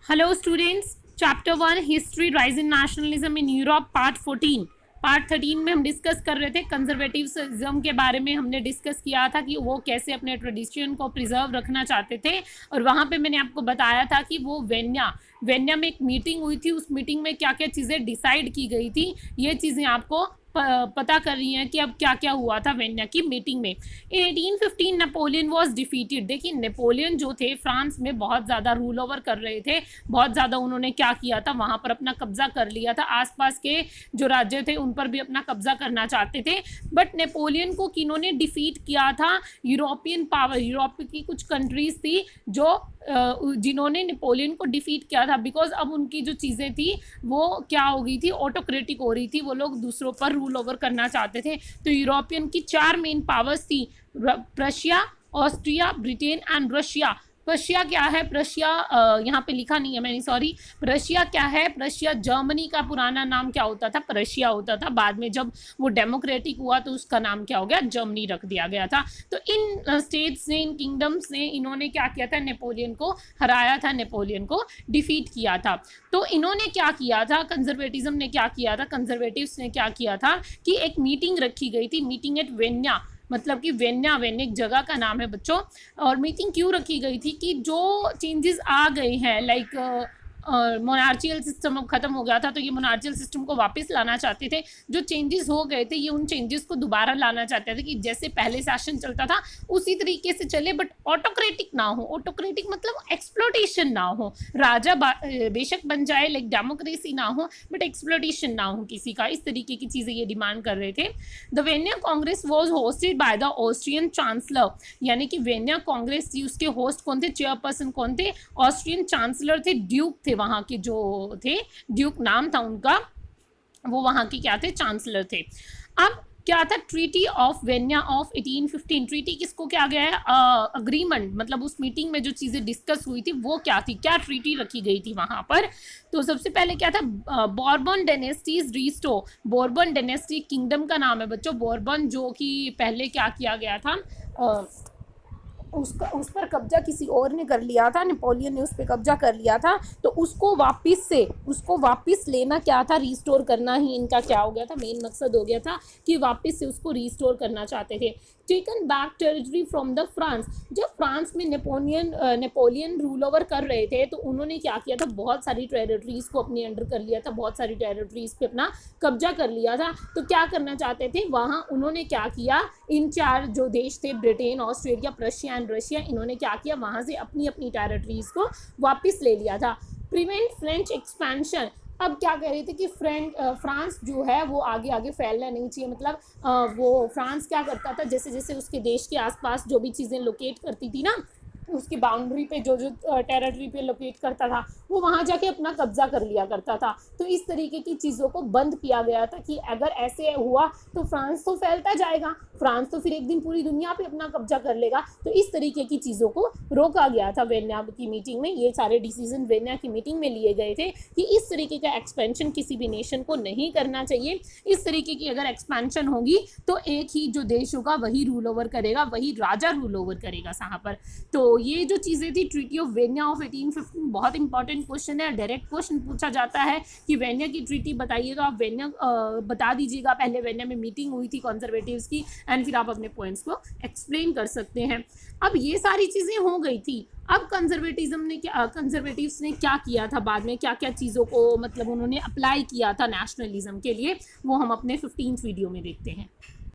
Hello students, chapter 1 history rise in nationalism in Europe part 14। Part 13 में हम discuss कर रहे थे कंजर्वेटिव्ज्म के बारे में। हमने डिस्कस किया था कि वो कैसे अपने ट्रेडिशन को प्रिजर्व रखना चाहते थे, और वहाँ पे मैंने आपको बताया था कि वो वेन्या में एक मीटिंग हुई थी। उस मीटिंग में क्या क्या चीज़ें डिसाइड की गई थी, ये चीज़ें आपको पता कर रही हैं कि अब क्या क्या हुआ था वेन्या की मीटिंग में। इन 1815 नेपोलियन वॉज डिफीटेड। देखिए, नेपोलियन जो थे फ्रांस में बहुत ज़्यादा रूल ओवर कर रहे थे, बहुत ज़्यादा उन्होंने क्या किया था, वहाँ पर अपना कब्जा कर लिया था। आसपास के जो राज्य थे उन पर भी अपना कब्जा करना चाहते थे। बट नेपोलियन को किन्होंने डिफीट किया था? यूरोपियन पावर, यूरोप की कुछ कंट्रीज थी जो जिन्होंने नेपोलियन को डिफीट किया था, बिकॉज अब उनकी जो चीज़ें थी वो क्या हो गई थी, ऑटोक्रेटिक हो रही थी। वो लोग दूसरों पर रूल ओवर करना चाहते थे। तो यूरोपियन की 4 मेन पावर्स थी, Prussia, Austria, Britain and Russia. Prussia क्या है? प्रशिया यहाँ पे लिखा नहीं है मैंने, सॉरी। प्रशिया क्या है? प्रशिया जर्मनी का पुराना नाम क्या होता था? प्रशिया होता था। बाद में जब वो डेमोक्रेटिक हुआ तो उसका नाम क्या हो गया? जर्मनी रख दिया गया था। तो इन स्टेट्स ने, इन किंगडम्स ने, इन्होंने क्या किया था? नेपोलियन को हराया था, नेपोलियन को डिफीट किया था। तो इन्होंने क्या किया था? कंजर्वेटिज्म ने क्या किया था? कंजर्वेटिव्स ने क्या किया था कि एक मीटिंग रखी गई थी, मीटिंग एट वेन्या। मतलब कि वेन्या एक जगह का नाम है बच्चों। और मीटिंग क्यों रखी गई थी कि जो चेंजेस आ गए हैं, लाइक मोनार्चियल सिस्टम अब खत्म हो गया था, तो ये मोनार्चियल सिस्टम को वापस लाना चाहते थे। जो चेंजेस हो गए थे, ये उन चेंजेस को दोबारा लाना चाहते थे कि जैसे पहले शासन चलता था उसी तरीके से चले, बट ऑटोक्रेटिक ना हो। ऑटोक्रेटिक मतलब एक्सप्लोटेशन ना हो, राजा बेशक बन जाए, लाइक डेमोक्रेसी ना हो, बट एक्सप्लोटेशन ना हो किसी का। इस तरीके की चीज़ें ये डिमांड कर रहे थे। The Vienna Congress was hosted by the Austrian chancellor, यानी कि वेन्या कांग्रेस थी, उसके होस्ट कौन थे? चेयरपर्सन कौन थे? ऑस्ट्रियन चांसलर थे, ड्यूक थे वहाँ के, जो थे ड्यूक नाम था उनका। वो वहाँ के क्या थे? चांसलर थे। अब क्या था? Treaty of Vienna of 1815। Treaty किसको क्या गया है? अग्रीमेंट, मतलब उस मीटिंग में जो चीज़ें डिस्कस हुई थी वो क्या थी, क्या ट्रीटी रखी गई थी वहाँ पर। तो सबसे पहले क्या था? Bourbon dynasties restore. Bourbon dynasty kingdom का नाम है बच्चों, बॉर्बन, जो कि पहले क्या किया गया था, उस पर कब्जा किसी और ने कर लिया था, नेपोलियन ने उस पर कब्जा कर लिया था। तो उसको वापस लेना क्या था? रिस्टोर करना ही इनका क्या हो गया था? मेन मकसद हो गया था कि वापस से उसको रिस्टोर करना चाहते थे। Taken back territory from the France. जब फ्रांस में नेपोलियन रूल ओवर कर रहे थे तो उन्होंने क्या किया था? बहुत सारी टेरिटरीज को अपने अंडर कर लिया था, बहुत सारी टेरिटरीज पे अपना कब्जा कर लिया था। तो क्या करना चाहते थे वहाँ? उन्होंने क्या किया? इन 4 जो देश थे, Britain, Australia, Prussia and Russia, इन्होंने क्या किया? वहाँ से अपनी अपनी टेरिटरीज को वापस ले लिया था। Prevent French expansion. अब क्या कह रहे थे कि फ्रांस जो है वो आगे आगे फैलना नहीं चाहिए। मतलब वो फ्रांस क्या करता था, जैसे जैसे उसके देश के आसपास जो भी चीज़ें लोकेट करती थी ना, उसकी बाउंड्री पे जो जो टेरिटरी पे लोकेट करता था, वो वहाँ जाके अपना कब्जा कर लिया करता था। तो इस तरीके की चीज़ों को बंद किया गया था कि अगर ऐसे हुआ तो फ्रांस तो फैलता जाएगा, फ्रांस तो फिर एक दिन पूरी दुनिया पे अपना कब्जा कर लेगा। तो इस तरीके की चीज़ों को रोका गया था वेन्या की मीटिंग में। ये सारे डिसीजन वेन्या की मीटिंग में लिए गए थे कि इस तरीके का एक्सपेंशन किसी भी नेशन को नहीं करना चाहिए। इस तरीके की अगर एक्सपेंशन होगी तो एक ही जो देश होगा वही रूल ओवर करेगा, वही राजा रूल ओवर करेगा यहाँ पर। तो ये जो चीज़ें थी, ट्रीटी ऑफ वेन्या ऑफ 1815, बहुत इंपॉर्टेंट क्वेश्चन है। डायरेक्ट क्वेश्चन पूछा जाता है कि वेन्या की ट्रीटी बताइए, तो आप वेन्या बता दीजिएगा। पहले वेन्या में मीटिंग हुई थी कॉन्जर्वेटिव्स की, एंड फिर आप अपने पॉइंट्स को एक्सप्लेन कर सकते हैं। अब ये सारी चीज़ें हो गई थी। अब कंजर्वेटिव्स ने क्या किया था बाद में, क्या क्या चीज़ों को मतलब उन्होंने अप्लाई किया था नेशनलिज्म के लिए, वो हम अपने 15th वीडियो में देखते हैं।